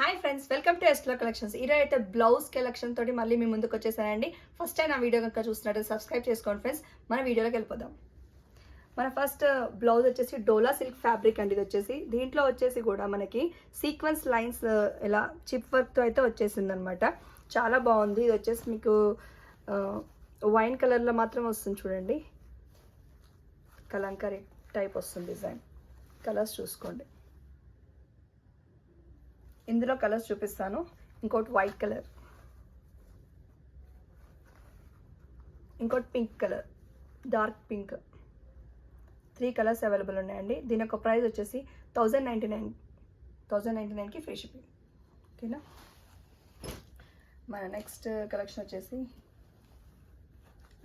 Hi friends, welcome to ఎస్లో collections. ఈరోజు అయితే బ్లౌజ్ కలెక్షన్ తోటి మళ్ళీ మీ ముందుకు వచ్చేసానండి. ఫస్ట్ టైం నా వీడియో కనుక చూస్తున్నట్టు సబ్స్క్రైబ్ చేసుకోండి ఫ్రెండ్స్. మన వీడియోలోకి వెళ్ళిపోదాం. మన ఫస్ట్ బ్లౌజ్ వచ్చేసి డోలా సిల్క్ ఫ్యాబ్రిక్ అండి. ఇది వచ్చేసి దీంట్లో వచ్చేసి కూడా మనకి సీక్వెన్స్ లైన్స్ ఇలా చిప్ వర్క్తో అయితే వచ్చేసింది అనమాట. చాలా బాగుంది. ఇది వచ్చేసి మీకు వైన్ కలర్లో మాత్రం వస్తుంది చూడండి. కలంకారీ టైప్ వస్తుంది డిజైన్. కలర్స్ చూసుకోండి. ఇందులో కలర్స్ చూపిస్తాను. ఇంకోటి వైట్ కలర్, ఇంకోటి pink colour, dark pink. 3 colours available ఉన్నాయండి. దీని యొక్క ప్రైస్ వచ్చేసి 1099కి ఫ్రీ షిప్పింగ్. ఓకేనా. మన నెక్స్ట్ కలెక్షన్ వచ్చేసి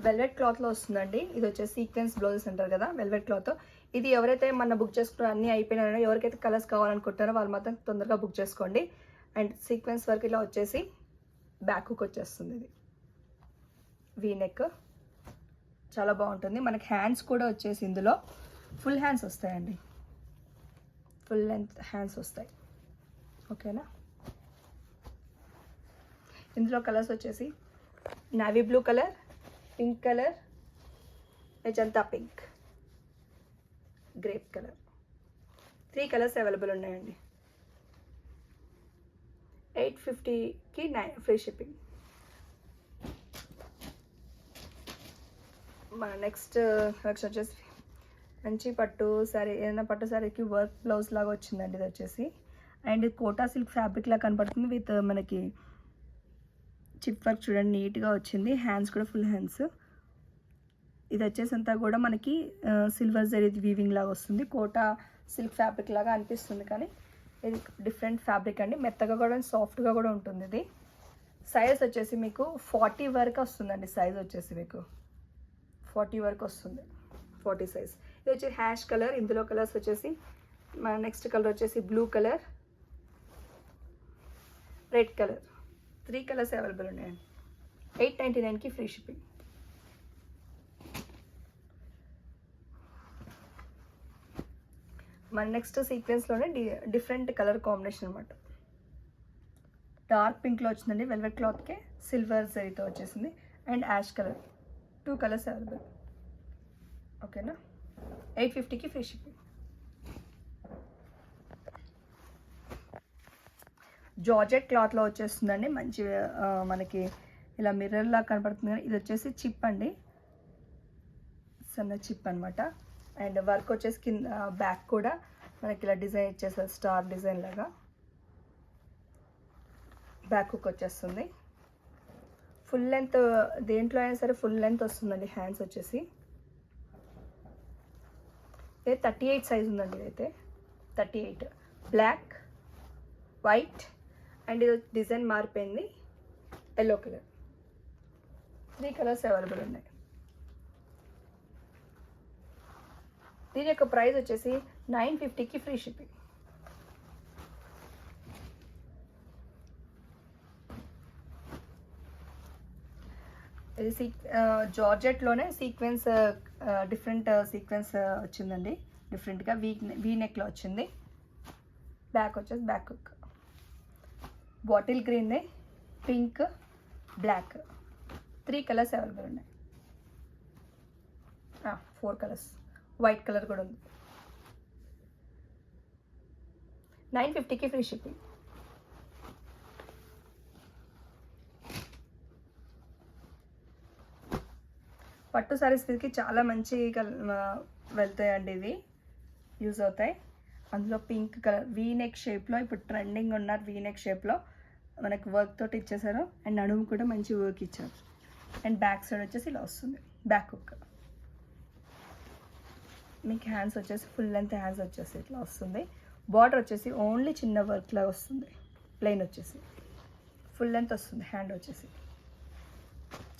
వెల్వెట్ క్లాత్లో వస్తుందండి. ఇది వచ్చేసి సీక్వెన్స్ బ్లౌజెస్ అంటారు కదా, వెల్వెట్ క్లాత్. ఇది ఎవరైతే మన బుక్ చేసుకున్నారో అన్నీ అయిపోయినారో, ఎవరికైతే కలర్స్ కావాలనుకుంటారో వాళ్ళు మాత్రం తొందరగా బుక్ చేసుకోండి. అండ్ సీక్వెన్స్ వర్క్ ఇలా వచ్చేసి బ్యాక్ హుక్ వచ్చేస్తుంది. ఇది వీ నెక్ చాలా బాగుంటుంది. మనకి హ్యాండ్స్ కూడా వచ్చేసి ఇందులో ఫుల్ హ్యాండ్స్ వస్తాయండి. ఫుల్ లెంత్ హ్యాండ్స్ వస్తాయి. ఓకేనా. ఇందులో కలర్స్ వచ్చేసి navy blue colour, pink colour, magenta pink, grape colour. 3 colours available ఉన్నాయండి. 850కి ఫ్రీ షిప్పింగ్. మన నెక్స్ట్ కలెక్షన్ వచ్చేసి మంచి పట్టు సారీ, ఏదైనా పట్టు సారీకి వర్క్ బ్లౌజ్ లాగా వచ్చిందండి. ఇది వచ్చేసి అండ్ కోటా సిల్క్ ఫ్యాబ్రిక్ లాగా కనపడుతుంది. విత్ మనకి చిప్ వర్క్ చూడండి, నీట్గా వచ్చింది. హ్యాండ్స్ కూడా ఫుల్ హ్యాండ్స్. ఇది వచ్చేసి అంతా కూడా మనకి సిల్వర్ జరీ వీవింగ్ లాగా వస్తుంది. కోటా సిల్క్ ఫ్యాబ్రిక్ లాగా అనిపిస్తుంది, కానీ ఇది డిఫరెంట్ ఫ్యాబ్రిక్ అండి. మెత్తగా కూడా సాఫ్ట్గా కూడా ఉంటుంది. ఇది సైజ్ వచ్చేసి మీకు 40 వరకు వస్తుందండి. సైజ్ వచ్చేసి మీకు 40 వరకు వస్తుంది. 40 సైజ్. ఇది వచ్చి హ్యాష్ కలర్. ఇందులో కలర్స్ వచ్చేసి మన నెక్స్ట్ కలర్ వచ్చేసి blue colour, red colour. 3 colours available ఉన్నాయండి. 899కి ఫ్రీ షిప్పింగ్. మన నెక్స్ట్ సీక్వెన్స్లోనే డిఫరెంట్ కలర్ కాంబినేషన్ అనమాట. డార్క్ పింక్లో వచ్చిందండి. వెల్వెట్ క్లాత్కే సిల్వర్ జరీతో వచ్చేసింది. And ash colour. 2 colours available. ఓకేనా. 850కి ఫ్రీ షిప్పింగ్. జార్జెట్ క్లాత్లో వచ్చేస్తుందండి. మంచి మనకి ఇలా మిర్రర్లా కనపడుతుంది. ఇది వచ్చేసి చిప్ అండి, సన్న చిప్ అనమాట. అండ్ వర్క్ వచ్చేసి కింద బ్యాక్ కూడా మనకి ఇలా డిజైన్ ఇచ్చేస్తారు, స్టార్ డిజైన్ లాగా. బ్యాక్ హుక్ వచ్చేస్తుంది. ఫుల్ లెంత్ దేంట్లో అయినా సరే ఫుల్ లెంత్ వస్తుందండి. హ్యాండ్స్ వచ్చేసి ఇది 38 సైజ్ ఉందండి. ఇదైతే 38. బ్లాక్, వైట్ అండ్ ఇది డిజైన్ మారిపోయింది, ఎల్లో కలర్. 3 కలర్స్ అవైలబుల్ ఉన్నాయి. దీని యొక్క ప్రైస్ వచ్చేసి 950కి ఫ్రీ షిప్పింగ్. ఇది జార్జెట్లోనే సీక్వెన్స్, డిఫరెంట్ సీక్వెన్స్ వచ్చిందండి. డిఫరెంట్గా వీ నెక్లో వచ్చింది. బ్యాక్ వచ్చేసి back hook. Bottle green, pink, black. 3 colours available ఉన్నాయి. 4 కలర్స్. వైట్ కలర్ కూడా ఉంది. 950కి ఫ్రీ షిప్పింగ్. పట్టు సారీస్ మీదకి చాలా మంచి వెళ్తాయండి. ఇవి యూజ్ అవుతాయి. అందులో పింక్ కలర్ వీ నెక్ షేప్లో ఇప్పుడు ట్రెండింగ్ ఉన్నారు. వీ నెక్ షేప్లో మనకు వర్క్ తోటి ఇచ్చేసారు. అండ్ నడుము కూడా మంచి వర్క్ ఇచ్చారు. అండ్ బ్యాక్ సైడ్ వచ్చేసి ఇలా వస్తుంది, బ్యాక్ హుక్. మీకు హ్యాండ్స్ వచ్చేసి ఫుల్ లెంత్ హ్యాండ్స్ వచ్చేసి ఇట్లా వస్తుంది. బార్డర్ వచ్చేసి ఓన్లీ చిన్న వర్క్ లాగా వస్తుంది. ప్లెయిన్ వచ్చేసి ఫుల్ లెంత్ వస్తుంది. హ్యాండ్ వచ్చేసి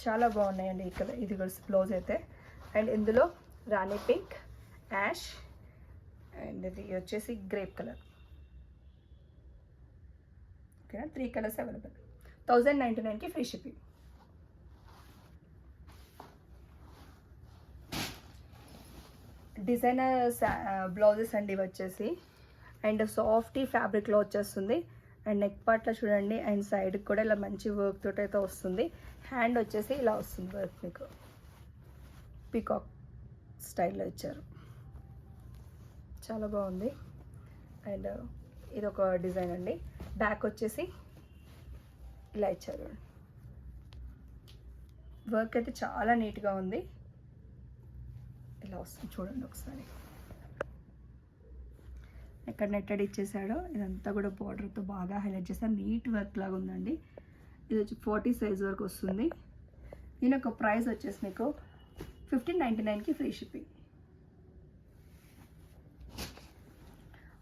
చాలా బాగున్నాయండి. ఇక్కడ ఇది కూడా బ్లౌజ్ అయితే. అండ్ ఇందులో రాణి పింక్, యాష్ అండ్ ఇది వచ్చేసి గ్రేప్ కలర్. ఓకేనా. 3 కలర్స్ అవైలబుల్. 1099కి ఫ్రీ షిప్పింగ్. డిజైనర్ బ్లౌజెస్ అండి ఇవి వచ్చేసి. అండ్ సాఫ్టీ ఫ్యాబ్రిక్లో వచ్చేస్తుంది. అండ్ నెక్ పార్ట్లో చూడండి అండ్ సైడ్కి కూడా ఇలా మంచి వర్క్ తోటి అయితే వస్తుంది. హ్యాండ్ వచ్చేసి ఇలా వస్తుంది వర్క్, మీకు పీకాక్ స్టైల్లో ఇచ్చారు, చాలా బాగుంది. అండ్ ఇది ఒక డిజైన్ అండి. బ్యాక్ వచ్చేసి ఇలా ఇచ్చారు, వర్క్ అయితే చాలా నీట్గా ఉంది. ఇలా వస్తుంది చూడండి ఒకసారి. ఎక్కడ నెట్టెడ్ ఇచ్చేసాడో ఇదంతా కూడా బార్డర్తో బాగా హైలైట్ చేశారు, నీట్ వర్క్ లాగా ఉందండి. ఇది వచ్చి 40 సైజ్ వరకు వస్తుంది. దీని ఒక ప్రైస్ వచ్చేసి మీకు 1599కి ఫ్రీ షిప్పింగ్.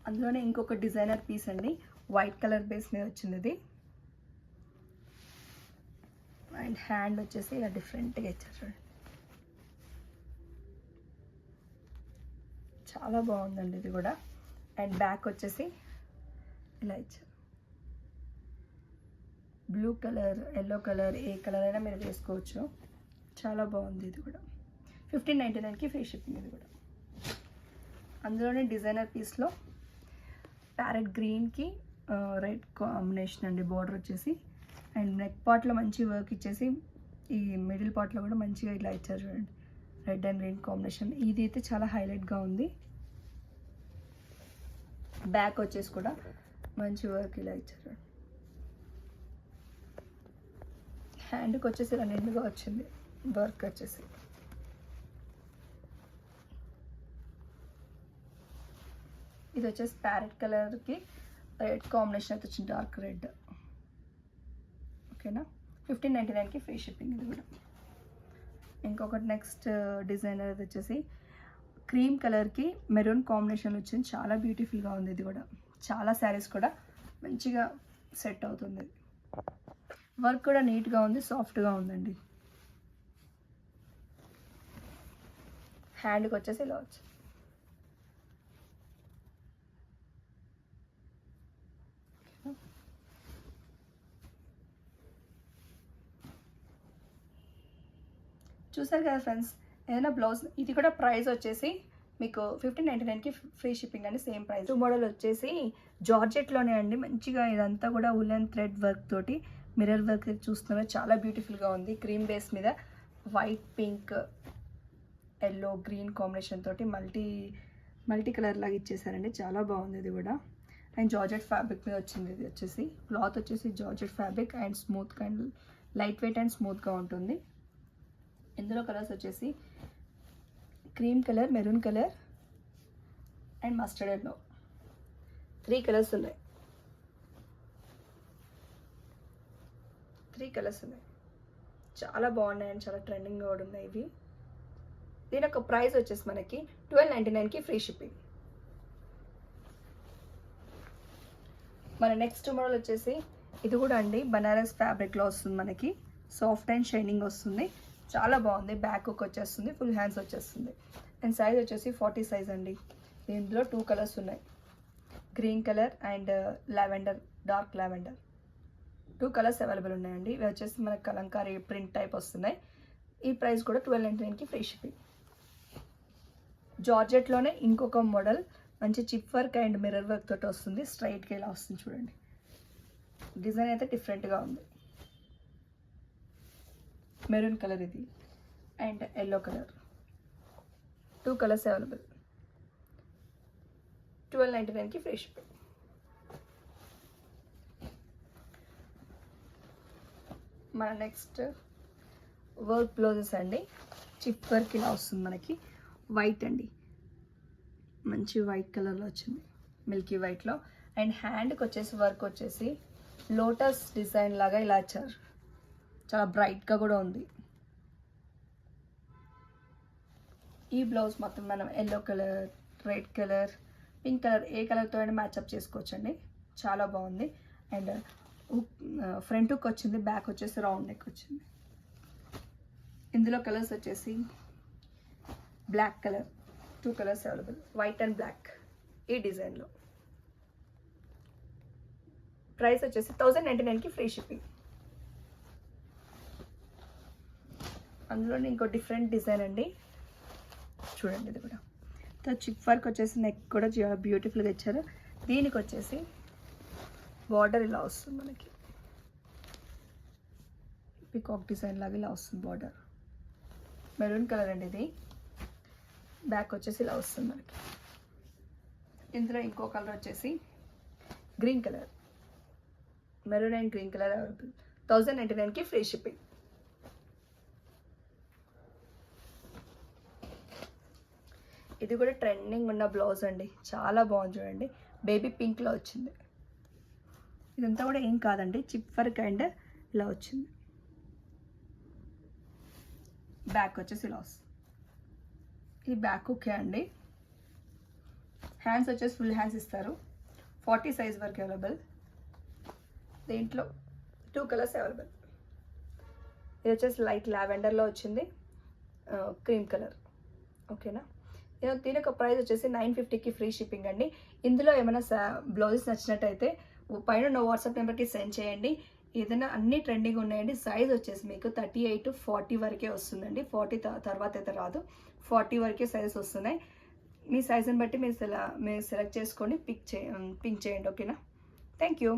అందులోనే ఇంకొక డిజైనర్ పీస్ అండి, వైట్ కలర్ బేస్ మీద వచ్చింది ఇది. అండ్ హ్యాండ్ వచ్చేసి ఇలా డిఫరెంట్గా ఇచ్చారు చూడండి, చాలా బాగుందండి ఇది కూడా. అండ్ బ్యాక్ వచ్చేసి ఇలా ఇచ్చారు, బ్లూ కలర్, ఎల్లో కలర్, ఏ కలర్ అయినా మీరు వేసుకోవచ్చు, చాలా బాగుంది ఇది కూడా. 1599కి ఫ్రీ షిప్పింగ్ ఇది కూడా. అందులోనే డిజైనర్ పీస్లో ప్యారెట్ గ్రీన్కి రెడ్ కాంబినేషన్ అండి బార్డర్ వచ్చేసి. అండ్ నెక్ పార్ట్లో మంచి వర్క్ ఇచ్చేసి ఈ మిడిల్ పార్ట్లో కూడా మంచిగా ఇలా ఇచ్చారు చూడండి, రెడ్ అండ్ గ్రీన్ కాంబినేషన్. ఇది అయితే చాలా హైలైట్గా ఉంది. బ్యాక్ వచ్చేసి కూడా మంచి వర్క్ ఇలా ఇచ్చారు. హ్యాండ్కి వచ్చేసి ఇలా నిండుగా వచ్చింది వర్క్ వచ్చేసి. ఇది వచ్చేసి ప్యారెట్ కలర్కి రెడ్ కాంబినేషన్ అయితే వచ్చింది, డార్క్ రెడ్. ఓకేనా, 1599కి ఫ్రీ షిప్పింగ్ ఇది కూడా. ఇంకొకటి నెక్స్ట్ డిజైనర్ అది వచ్చేసి క్రీమ్ కలర్కి మెరూన్ కాంబినేషన్ వచ్చింది, చాలా బ్యూటిఫుల్గా ఉంది ఇది కూడా. చాలా శారీస్ కూడా మంచిగా సెట్ అవుతుంది. వర్క్ కూడా నీట్గా ఉంది, సాఫ్ట్గా ఉందండి. హ్యాండ్కి వచ్చేసి ఇలా వచ్చింది. చూసారు కదా ఫ్రెండ్స్, ఏదైనా బ్లౌజ్ ఇది కూడా ప్రైస్ వచ్చేసి మీకు 1599కి ఫ్రీ షిప్పింగ్ అండి, సేమ్ ప్రైస్. మోడల్ వచ్చేసి జార్జెట్లోనే అండి, మంచిగా ఇదంతా కూడా ఉలెన్ థ్రెడ్ వర్క్ తోటి మిర్రర్ వర్క్ చూస్తున్నారు, చాలా బ్యూటిఫుల్గా ఉంది. క్రీమ్ బేస్ మీద white, pink, yellow, green combination తోటి మల్టీ కలర్ లాగా ఇచ్చేసారండి, చాలా బాగుంది ఇది కూడా. అండ్ జార్జెట్ ఫ్యాబ్రిక్ మీద వచ్చింది. ఇది వచ్చేసి క్లాత్ వచ్చేసి georgette fabric and smooth and light weight and స్మూత్గా ఉంటుంది. ఇందులో కలర్స్ వచ్చేసి cream colour, maroon colour and mustard yellow, 3 colours ఉన్నాయి. 3 కలర్స్ ఉన్నాయి, చాలా బాగున్నాయి అండ్ చాలా ట్రెండింగ్గా కూడా ఉన్నాయి ఇవి. దీని యొక్క ప్రైస్ వచ్చేసి మనకి 1299కి ఫ్రీ షిప్పింగ్. మన నెక్స్ట్ మోడల్ వచ్చేసి ఇది కూడా అండి బనారస్ ఫ్యాబ్రిక్లో వస్తుంది మనకి, సాఫ్ట్ అండ్ షైనింగ్ వస్తుంది, చాలా బాగుంది. బ్యాక్ హుక్ వచ్చేస్తుంది, ఫుల్ హ్యాండ్స్ వచ్చేస్తుంది. అండ్ సైజ్ వచ్చేసి 40 సైజ్ అండి. దీంట్లో 2 కలర్స్ ఉన్నాయి, green colour and lavender, dark lavender. 2 colours available ఉన్నాయండి. ఇవి వచ్చేసి మనకు కలంకారీ ప్రింట్ టైప్ వస్తున్నాయి. ఈ ప్రైస్ కూడా 1299కి ఫ్రీ షిప్పింగ్. జార్జెట్లోనే ఇంకొక మోడల్ మంచి chip work and mirror work తోటి వస్తుంది, స్ట్రైట్గా ఇలా వస్తుంది చూడండి. డిజైన్ అయితే డిఫరెంట్గా ఉంది. మెరూన్ కలర్ ఇది and yellow colour, 2 colours available. 1299కి ఫ్రీ షిప్పింగ్. మన నెక్స్ట్ వర్క్ బ్లౌజెస్ అండి. చిప్ వర్క్ ఇలా వస్తుంది మనకి, వైట్ అండి, మంచి వైట్ కలర్లో వచ్చింది, మిల్కీ వైట్లో. అండ్ హ్యాండ్కి వచ్చేసి వర్క్ వచ్చేసి లోటస్ డిజైన్ లాగా ఇలా ఇచ్చారు, చాలా బ్రైట్గా కూడా ఉంది. ఈ బ్లౌజ్ మొత్తం మనం yellow colour, red colour, pink colour, ఏ కలర్తో అయినా మ్యాచ్అప్ చేసుకోవచ్చండి, చాలా బాగుంది. అండ్ ఫ్రంట్ హుక్ వచ్చింది, బ్యాక్ వచ్చేసి రౌండ్ నెక్ వచ్చింది. ఇందులో కలర్స్ వచ్చేసి black colour, 2 colours available, white and black ఈ డిజైన్లో. ప్రైస్ వచ్చేసి 1099కి ఫ్రీ షిప్పింగ్. అందులోనే ఇంకో డిఫరెంట్ డిజైన్ అండి, చూడండి ఇది కూడా. చిప్ వర్క్ వచ్చేసి నెక్ కూడా చాలా బ్యూటిఫుల్గా ఇచ్చారు. దీనికి వచ్చేసి బార్డర్ ఇలా వస్తుంది మనకి, పికాక్ డిజైన్ లాగా ఇలా వస్తుంది బార్డర్. మెరూన్ కలర్ అండి ఇది. బ్యాక్ వచ్చేసి ఇలా వస్తుంది మనకి. ఇందులో ఇంకో కలర్ వచ్చేసి green colour, maroon and green colour available. 1099కి ఫ్రీ షిప్పింగ్. ఇది కూడా ట్రెండింగ్ ఉన్న బ్లౌజ్ అండి, చాలా బాగుంది చూడండి. బేబీ పింక్లో వచ్చింది. ఇదంతా కూడా ఏం కాదండి, చిప్ వర్క్ అండ్ ఇలా వచ్చింది. బ్యాక్ వచ్చేసి ఇలా వస్తుంది. ఈ బ్యాక్ ఓకే అండి. హ్యాండ్స్ వచ్చేసి ఫుల్ హ్యాండ్స్ ఇస్తారు. 40 సైజ్ వరకు అవైలబుల్. దీంట్లో 2 కలర్స్ అవైలబుల్. ఇది వచ్చేసి లైట్ లావెండర్లో వచ్చింది, క్రీమ్ కలర్. ఓకేనా. దీని యొక్క ప్రైస్ వచ్చేసి 950కి ఫ్రీ షిప్పింగ్ అండి. ఇందులో ఏమైనా బ్లౌజెస్ నచ్చినట్టయితే పైన ఉన్న వాట్సాప్ నెంబర్కి సెండ్ చేయండి. ఏదైనా అన్ని ట్రెండింగ్ ఉన్నాయండి. సైజ్ వచ్చేసి మీకు 38 to 40 వరకే వస్తుందండి. 40 తర్వాత అయితే రాదు, 40 వరకే సైజెస్ వస్తున్నాయి. మీ సైజుని బట్టి మీరు సెలెక్ట్ చేసుకొని పింక్ చేయండి. ఓకేనా. Thank you.